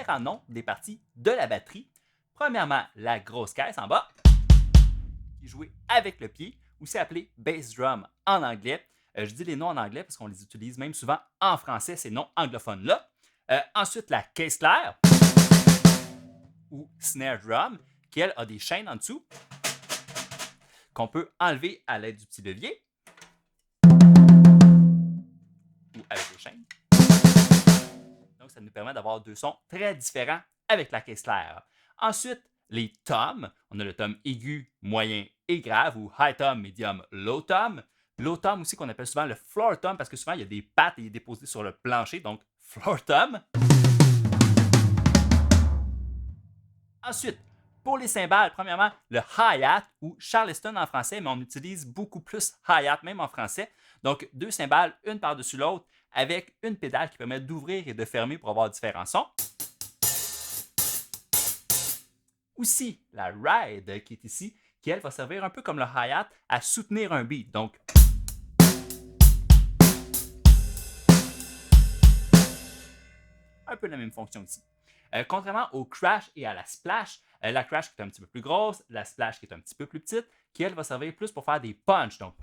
différents noms des parties de la batterie. Premièrement, la grosse caisse en bas, qui est jouée avec le pied, aussi appelée bass drum en anglais. Je dis les noms en anglais parce qu'on les utilise même souvent en français, ces noms anglophones-là. Ensuite, la caisse claire, ou snare drum, qui elle a des chaînes en dessous, qu'on peut enlever à l'aide du petit levier, ou avec des chaînes. Donc, ça nous permet d'avoir deux sons très différents avec la caisse claire. Ensuite, les toms. On a le tom aigu, moyen et grave, ou high tom, medium, low tom. Low tom aussi qu'on appelle souvent le floor tom, parce que souvent il y a des pattes et il est déposé sur le plancher, donc floor tom. Ensuite, pour les cymbales, premièrement, le hi-hat ou charleston en français, mais on utilise beaucoup plus hi-hat même en français. Donc, deux cymbales, une par-dessus l'autre, avec une pédale qui permet d'ouvrir et de fermer pour avoir différents sons. Aussi, la ride qui est ici, qui elle va servir un peu comme le hi-hat à soutenir un beat. Donc, un peu la même fonction ici. Contrairement au crash et à la splash, la crash qui est un petit peu plus grosse, la splash qui est un petit peu plus petite, qui elle va servir plus pour faire des punches. Donc,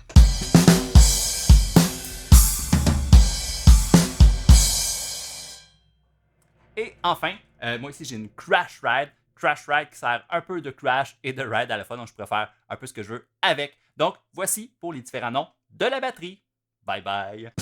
et enfin, moi ici j'ai une crash ride. Crash ride qui sert un peu de crash et de ride à la fois, donc je pourrais faire un peu ce que je veux avec. Donc, voici pour les différents noms de la batterie. Bye bye!